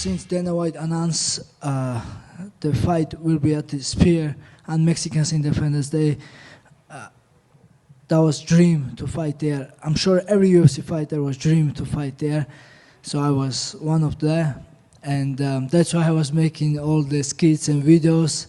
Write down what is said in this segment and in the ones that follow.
since Dana White announced the fight will be at the Spear and Mexicans Independence Day, that was dream to fight there. I'm sure every UFC fighter was dream to fight there, so I was one of them, and that's why I was making all the skits and videos,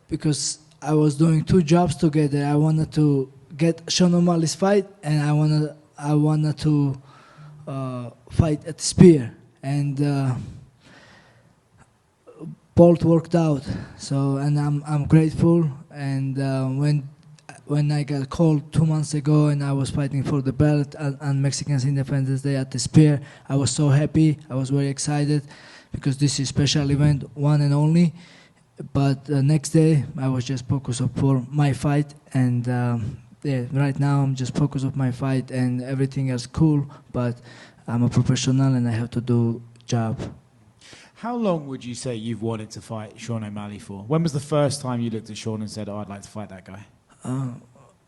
because I was doing two jobs together. I wanted to get Sean O'Malley's fight, and I wanted to fight at the Spear, and both worked out. So, and I'm grateful. And when I got called 2 months ago, and I was fighting for the belt and Mexicans Independence Day at the Spear, I was so happy. I was very excited because this is a special event, one and only. But the next day, I was just focused for my fight, and yeah, right now I'm just focused on my fight, and everything is cool. But I'm a professional, and I have to do job. How long would you say you've wanted to fight Sean O'Malley for? When was the first time you looked at Sean and said, "Oh, I'd like to fight that guy"?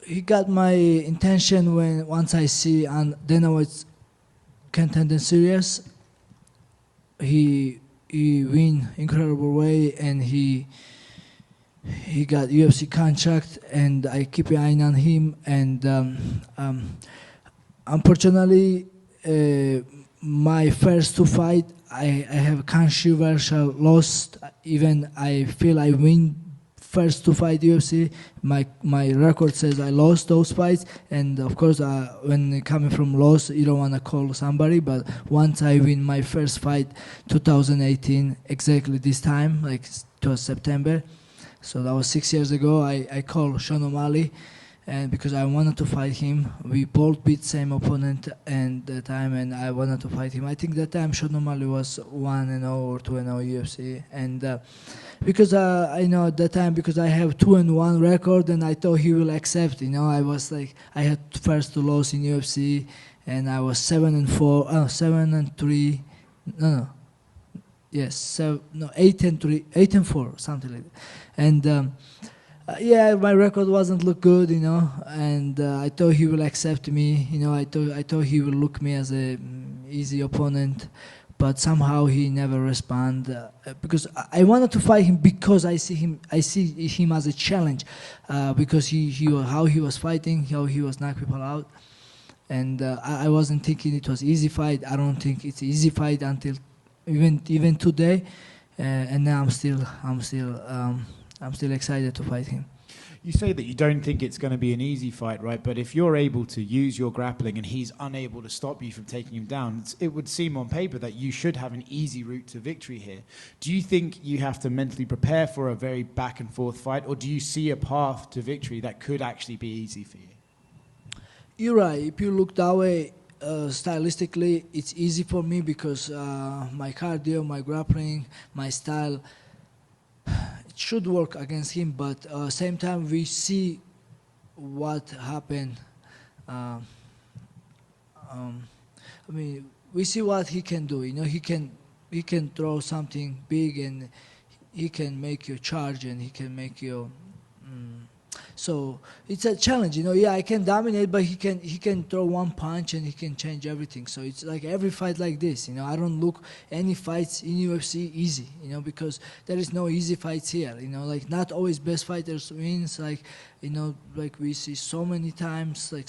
He got my intention when once I see and Dana White's contender series. He win incredible way, and he got UFC contract, and I keep an eye on him. And unfortunately, my first two fight, I have controversial lost. Even I feel I win first two fight UFC. My record says I lost those fights, and of course, when coming from loss, you don't want to call somebody. But once I win my first fight, 2018, exactly this time, like it was September, so that was 6 years ago. I called Sean O'Malley, and because I wanted to fight him. We both beat same opponent and the time, and I wanted to fight him. I think that time Sean O'Malley was 1-0 or 2-0 UFC, and because I know at that time, because I have 2-1 record, and I thought he will accept. I was like, I had first to lose in UFC, and I was 7-4, 7-3, yes, 8-3, 8-4, something like that, and. Yeah, my record wasn't look good, and I thought he will accept me. I thought he will look me as a easy opponent, but somehow he never respond. Because I wanted to fight him because I see him as a challenge, because how he was fighting, how he was knocking people out, and I wasn't thinking it was easy fight. I don't think it's easy fight until even today, and now I'm still excited to fight him. You say that you don't think it's going to be an easy fight, right? But if you're able to use your grappling and he's unable to stop you from taking him down, it would seem on paper that you should have an easy route to victory here. Do you think you have to mentally prepare for a very back and forth fight, or do you see a path to victory that could actually be easy for you? You're right. If you look that way, stylistically, it's easy for me because my cardio, my grappling, my style, it should work against him, but same time we see what happened. I mean, we see what he can do. He can throw something big, and he can make you charge, and he can make you. So it's a challenge, Yeah, I can dominate, but he can throw one punch and he can change everything. So it's like every fight like this, I don't look any fights in UFC easy, because there is no easy fights here, Like not always best fighters wins, like we see so many times, like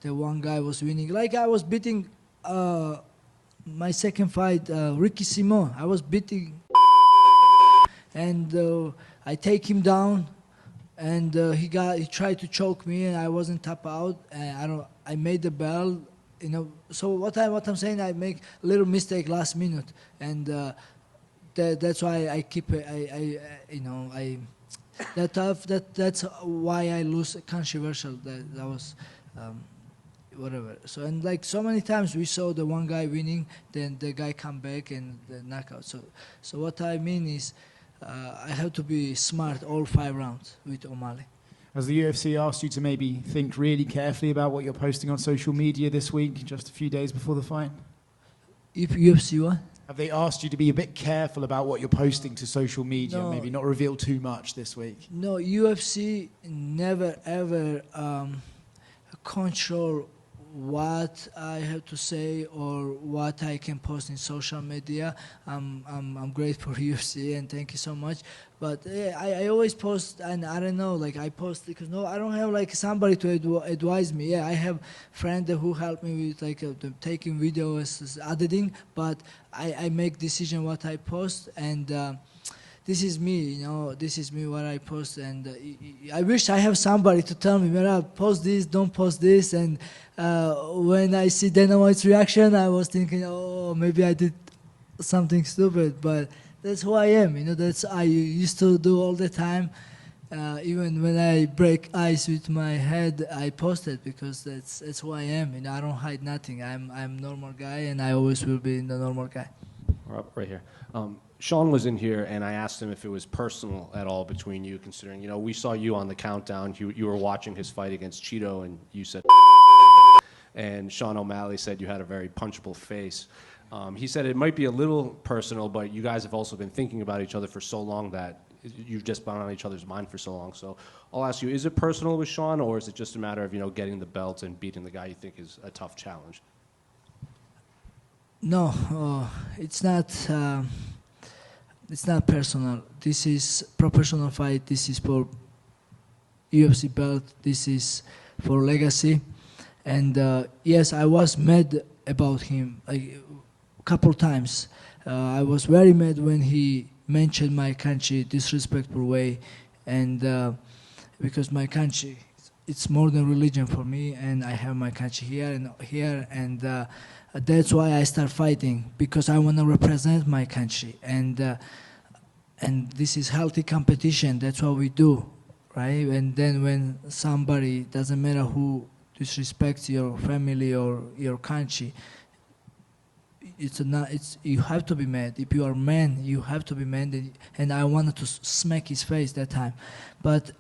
the one guy was winning, like I was beating my second fight, Ricky Simon. I was beating, and I take him down. And he tried to choke me, and I wasn't tap out. And I made the bell, So what I'm saying, I make a little mistake last minute, and that's why I keep that's why I lose controversial. That was whatever. So, and like so many times we saw the one guy winning, then the guy come back and the knockout. So what I mean is. I have to be smart all 5 rounds with O'Malley. Has the UFC asked you to maybe think really carefully about what you're posting on social media this week, just a few days before the fight? If UFC what? Have they asked you to be a bit careful about what you're posting to social media, No, maybe not reveal too much this week? No, UFC never ever control what I have to say or what I can post in social media. I'm great for UFC and thank you so much. But I always post, and I don't know, like I post because no, I don't have like somebody to advise me. Yeah, I have friend who help me with like taking videos, editing, but I make decision what I post, and this is me, you know, this is me what I post, and I wish I have somebody to tell me, Merab, post this, don't post this, and when I see Dana White's reaction, I was thinking, oh, maybe I did something stupid, but that's who I am, you know, that's I used to do all the time. Even when I break ice with my head, I post it because that's who I am. You know, I don't hide nothing. I'm normal guy, and I always will be the normal guy. Right here. Sean was in here, and I asked him if it was personal at all between you, considering, you know, we saw you on the countdown. You were watching his fight against Cheeto, and you said, and Sean O'Malley said you had a very punchable face. He said it might be a little personal, but you guys have also been thinking about each other for so long that you've just been on each other's mind for so long. So I'll ask you, is it personal with Sean, or is it just a matter of, you know, getting the belt and beating the guy you think is a tough challenge? No, it's not. It's not personal. This is professional fight. This is for UFC belt. This is for legacy. And yes, I was mad about him like a couple times. I was very mad when he mentioned my country disrespectful way, and because my country, it's more than religion for me, and I have my country here, and that's why I start fighting, because I want to represent my country, and this is healthy competition. That's what we do, right? And then when somebody, doesn't matter who, disrespects your family or your country, you have to be mad. If you are man, you have to be mad. And I wanted to smack his face that time, but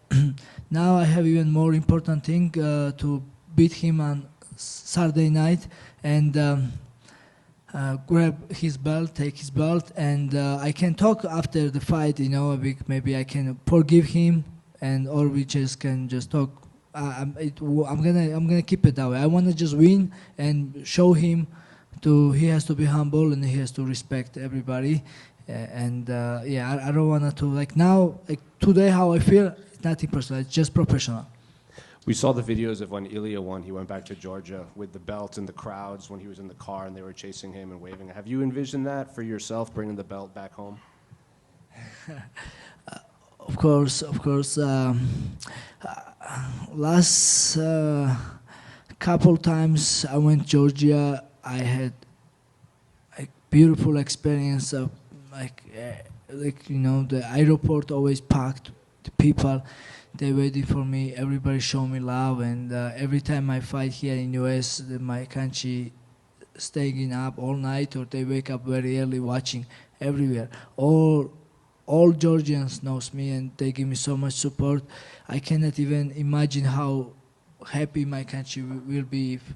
now I have even more important thing to beat him on Saturday night and grab his belt, take his belt, and I can talk after the fight. You know, maybe I can forgive him, and or we just can just talk. I'm gonna keep it that way. I want to just win and show him he has to be humble and he has to respect everybody. Yeah, I don't want to like now, like today, how I feel. It's nothing personal. It's just professional. We saw the videos of when Ilya won. He went back to Georgia with the belt and the crowds when he was in the car and they were chasing him and waving. Have you envisioned that for yourself, bringing the belt back home? Of course. Last couple times I went Georgia, I had a beautiful experience of like you know, the airport always packed, the people, they waited for me, everybody showed me love, and every time I fight here in US, my country staying up all night, or they wake up very early watching everywhere. All Georgians knows me and they give me so much support. I cannot even imagine how happy my country will be if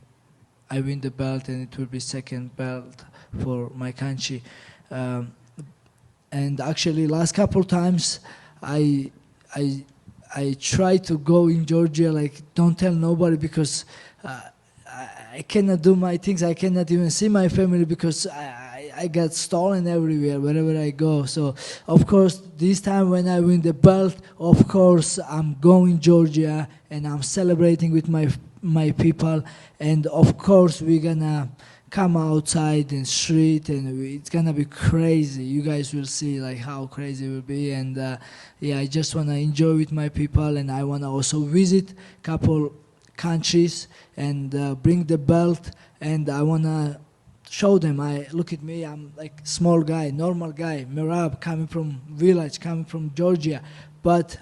I win the belt, and it will be second belt for my country. And actually, last couple times, I try to go in Georgia, like don't tell nobody, because I cannot do my things. I cannot even see my family because I got stolen everywhere, wherever I go. So, of course, this time when I win the belt, of course, I'm going Georgia and I'm celebrating with my people. And of course, we're gonna come outside in street, and it's gonna be crazy. You guys will see like how crazy it will be. And yeah, I just wanna enjoy with my people, and I wanna also visit couple countries and bring the belt, and I wanna show them. Look at me, I'm like small guy, normal guy, Merab, coming from village, coming from Georgia, but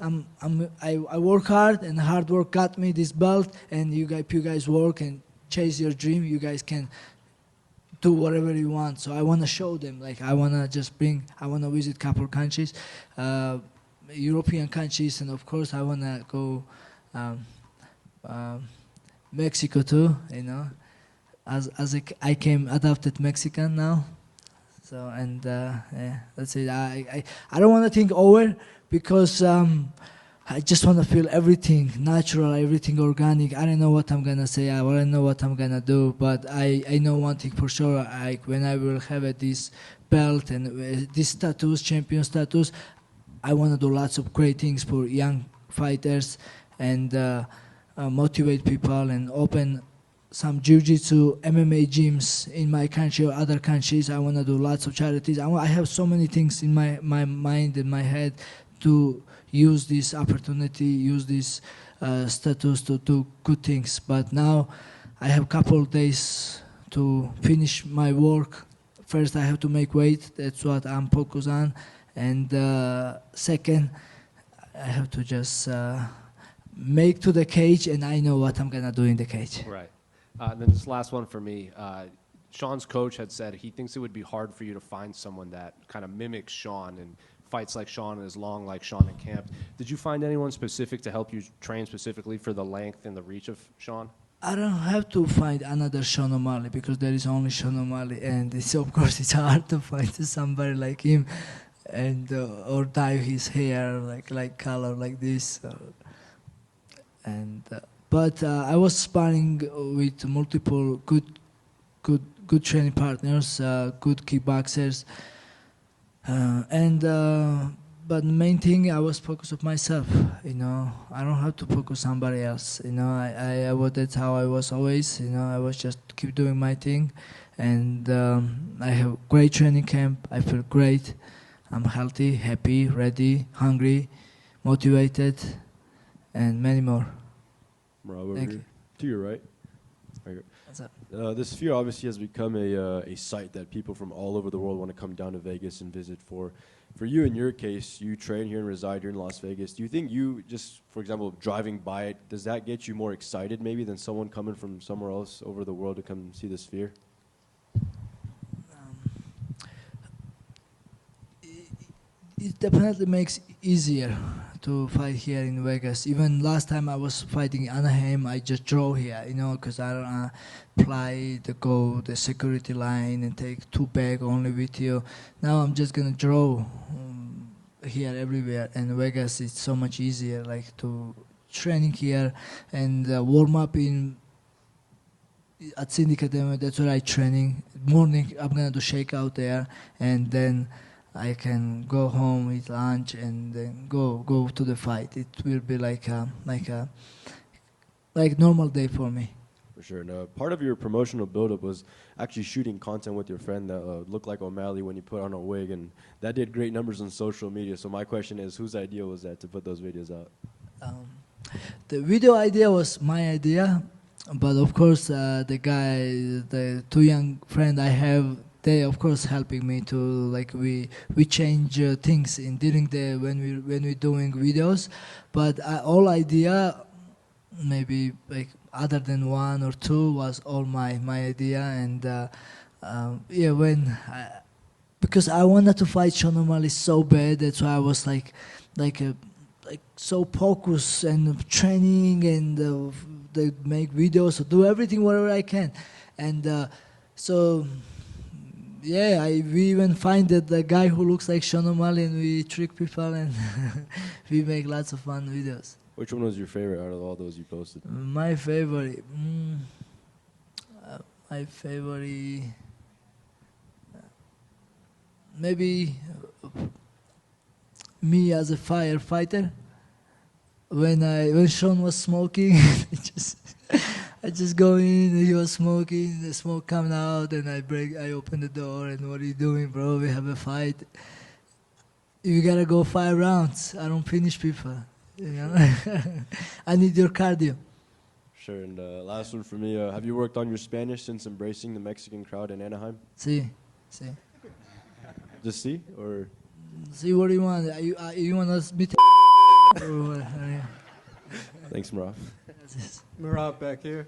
I work hard, and hard work got me this belt. And you guys work and chase your dream, you guys can do whatever you want. So I want to show them, like I want to visit couple countries, European countries, and of course I want to go Mexico too, you know, as I came adopted Mexican now. So, and yeah, that's it. I don't want to think over, because I just want to feel everything natural, everything organic. I don't know what I'm gonna say, I don't know what I'm gonna do, but I know one thing for sure. When I will have this belt and this status, champion status, I want to do lots of great things for young fighters and motivate people and open some jiu-jitsu, MMA gyms in my country or other countries. I want to do lots of charities. I have so many things in my mind and my head to use this opportunity, use this status to do good things. But now I have a couple of days to finish my work. First, I have to make weight. That's what I'm focused on. And second, I have to just make to the cage, and I know what I'm going to do in the cage. Right. And then this last one for me. Sean's coach had said he thinks it would be hard for you to find someone that kind of mimics Sean and fights like Sean and is long like Sean in camp. Did you find anyone specific to help you train specifically for the length and the reach of Sean? I don't have to find another Sean O'Malley because there is only Sean O'Malley, and of course it's hard to find somebody like him, and or dye his hair like color like this, but I was sparring with multiple good training partners, good kickboxers. But the main thing, I was focused on myself. I don't have to focus on somebody else. That's how I was always. I was just keep doing my thing, and I have great training camp. I feel great. I'm healthy, happy, ready, hungry, motivated, and many more. Merab, over Thank here. you. To your right. Right here. What's up? This sphere obviously has become a site that people from all over the world want to come down to Vegas and visit for. For you, in your case, you train here and reside here in Las Vegas. Do you think you just, for example, driving by it, does that get you more excited maybe than someone coming from somewhere else over the world to come see the sphere? It definitely makes it easier to fight here in Vegas. Even last time I was fighting in Anaheim, I just drove here, because I don't apply the security line and take 2 bags only with you. Now I'm just gonna draw here everywhere, and Vegas is so much easier, like to training here and warm up at Syndicate. That's where I training. Morning I'm gonna do shakeout there, and then I can go home, eat lunch, and then go to the fight. It will be like normal day for me. For sure. And part of your promotional buildup was actually shooting content with your friend that looked like O'Malley when you put on a wig, and that did great numbers on social media. So my question is, whose idea was that to put those videos out? The video idea was my idea, but of course the 2 young friends I have, they of course helping me to we change things during when we doing videos, but all idea maybe other than 1 or 2 was all my idea. And because I wanted to fight Sean O'Malley so bad, that's why I was so focused and training and they make videos, do everything whatever I can, and so. Yeah, we even find that the guy who looks like Sean O'Malley, and we trick people, and we make lots of fun videos. Which one was your favorite out of all those you posted? My favorite, maybe me as a firefighter. When Sean was smoking, I just go in, he was smoking, the smoke coming out, and I open the door, and what are you doing, bro? We have a fight. You gotta go 5 rounds. I don't finish people, I need your cardio. Sure, and last one for me. Have you worked on your Spanish since embracing the Mexican crowd in Anaheim? See. Just see, or? See, what do you want? You want us meet? Thanks, Merab. Merab back here.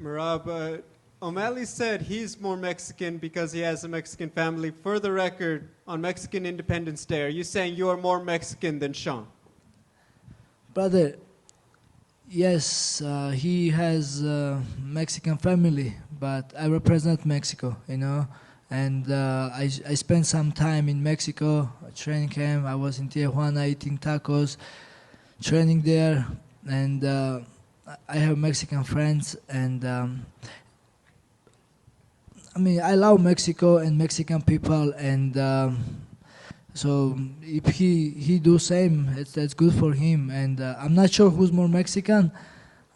Merab, O'Malley said he's more Mexican because he has a Mexican family. For the record, on Mexican Independence Day, are you saying you are more Mexican than Sean? Brother, yes, he has a Mexican family, but I represent Mexico, And I spent some time in Mexico, training camp. I was in Tijuana eating tacos, training there, and I have Mexican friends, and I mean, I love Mexico and Mexican people, and so if he do same, that's good for him. And I'm not sure who's more Mexican,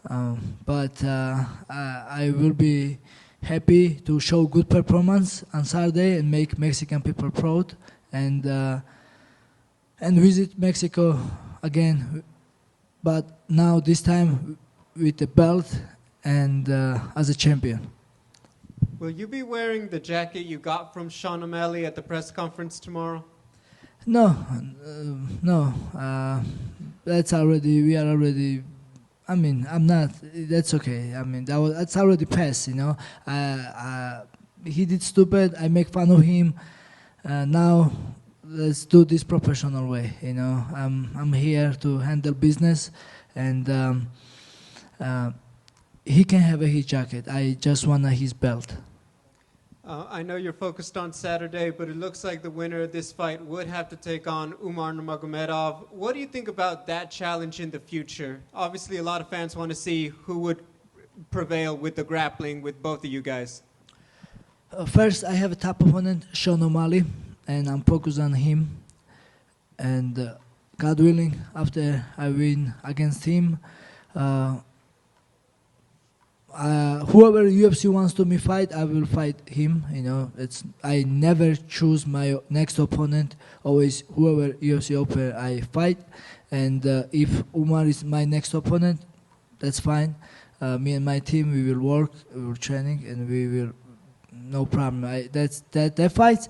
but I will be happy to show good performance on Saturday and make Mexican people proud, and visit Mexico again, but now this time with the belt and as a champion. Will you be wearing the jacket you got from Sean O'Malley at the press conference tomorrow? No, no. That's already. We are already. I mean, I'm not. That's okay. I mean, that's already passed. You know. He did stupid. I make fun of him. Now, let's do this professional way. You know. I'm here to handle business, and he can have his jacket. I just want his belt. I know you're focused on Saturday, but it looks like the winner of this fight would have to take on Umar Nurmagomedov. What do you think about that challenge in the future? Obviously, a lot of fans want to see who would prevail with the grappling with both of you guys. First, I have a top opponent, Sean O'Malley, and I'm focused on him. And God willing, after I win against him, whoever UFC wants to me fight, I will fight him. You know, I never choose my next opponent. Always whoever UFC offer, I fight. And if Umar is my next opponent, that's fine. Me and my team, we will work, we will training, and we will, no problem. That fight,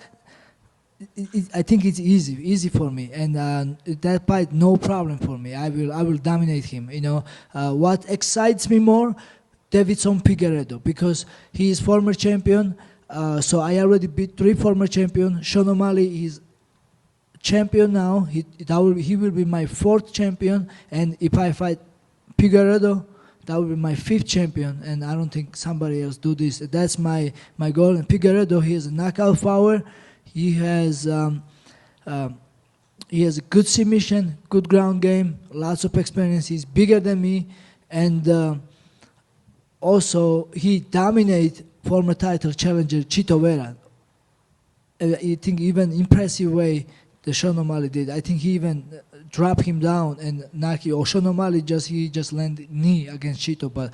I think it's easy for me, and that fight, no problem for me. I will dominate him. You know, what excites me more, Davidson Figueiredo, because he is former champion. So I already beat 3 former champions. Sean O'Malley is champion now. He will be my 4th champion, and if I fight Figueiredo, that will be my 5th champion. And I don't think somebody else do this. That's my goal. And Figueiredo, he has a knockout power. He has a good submission, good ground game, lots of experience. He's bigger than me, and also he dominates former title challenger Chito Vera. I think even impressive way the Sean O'Malley did. I think he even dropped him down and knocked you. Or Sean O'Malley just landed knee against Chito, but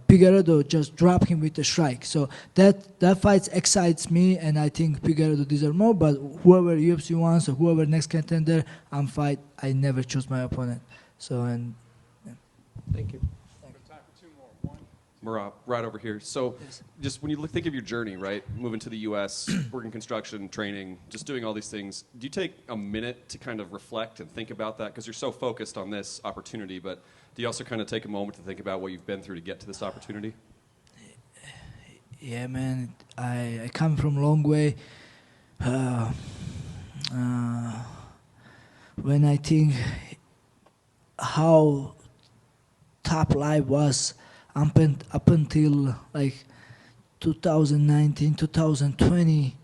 Figueiredo just dropped him with a strike. So that fight excites me, and I think Figueiredo deserves more. But whoever UFC wants or whoever next contender, I'm fight. I never choose my opponent. So and yeah. Thank you. Merab, right over here. So just when you think of your journey, right, moving to the U.S., working construction, training, just doing all these things, do you take a minute to kind of reflect and think about that? Because you're so focused on this opportunity, but do you also kind of take a moment to think about what you've been through to get to this opportunity? Yeah, man, I come from a long way. When I think how top life was up until like 2019, 2020,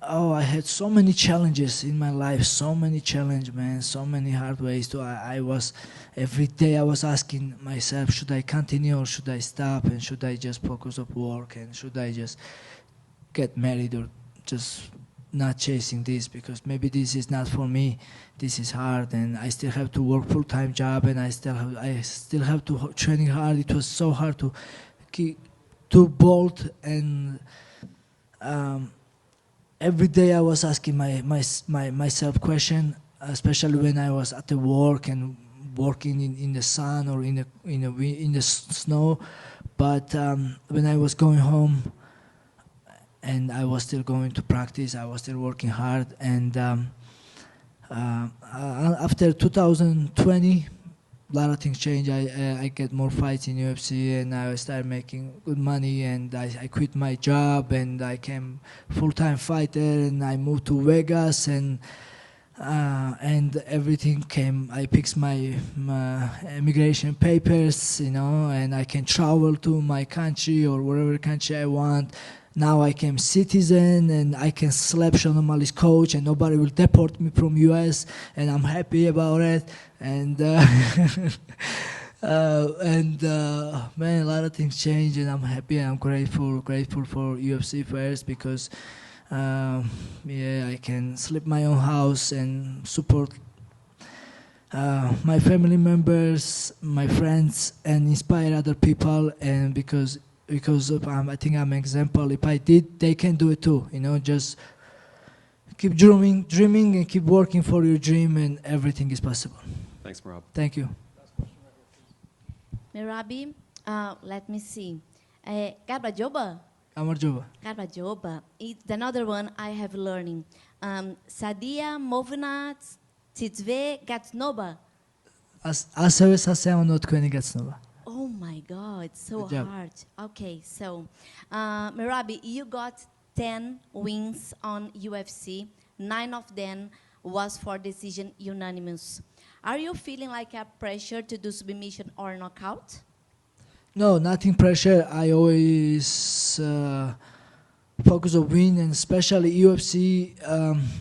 I had so many challenges in my life, so many challenges, man, so many hard ways. Every day I was asking myself, should I continue or should I stop, and should I just focus on work, and should I just get married or just not chasing this, because maybe this is not for me. This is hard, and I still have to work full-time job, and I still have to training hard. It was so hard to bolt, and every day I was asking myself question, especially when I was at the work and working in the sun or in the snow. But when I was going home, and I was still going to practice, I was still working hard, and after 2020, a lot of things changed. I get more fights in UFC, and I started making good money, and I quit my job, and I became full-time fighter, and I moved to Vegas, and everything came. I fixed my immigration papers, you know, and I can travel to my country or whatever country I want. now I came citizen and I can slap Sean O'Malley's coach and nobody will deport me from US, and I'm happy about it. And man, a lot of things change, and I'm happy and I'm grateful for UFC first because I can sleep my own house and support my family members, my friends, and inspire other people. And because of, I think I'm an example. If I did, they can do it too. Just keep dreaming and keep working for your dream, and everything is possible. Thanks, Merab. Thank you. Merabi, let me see. Garbajoba. Amarjova. Garbajoba. It's another one I have learning. Sadia Movnat Titzve Gatsnoba. Ასევე სასეამოვნო თქვენი გაცნობა. Oh my God, so Good job. hard. Okay, so Merabi, you got 10 wins on UFC. 9 of them was for decision unanimous. Are you feeling like a pressure to do submission or knockout? No, nothing pressure. I always focus on win, and especially UFC.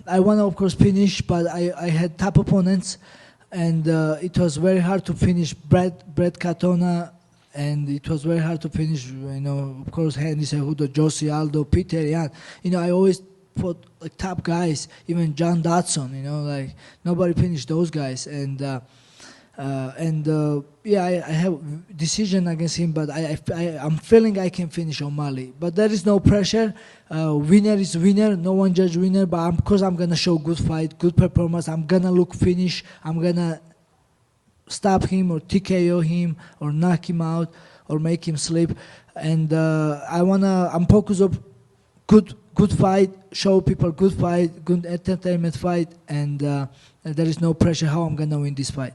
I want to, of course, finish, but I had top opponents, and it was very hard to finish Brett Katona, and it was very hard to finish, of course, Henry Cejudo, Josie Aldo, Peter Yan. I always fought like top guys, even John Dodson, like nobody finished those guys. And I have decision against him, but I'm feeling I can finish O'Malley. But there is no pressure. Winner is winner. No one judge winner. But because I'm gonna show good fight, good performance. I'm gonna look finish. I'm gonna stop him or TKO him or knock him out or make him sleep. And I'm focused on good fight, show people good fight, good entertainment fight, and there is no pressure how I'm gonna win this fight.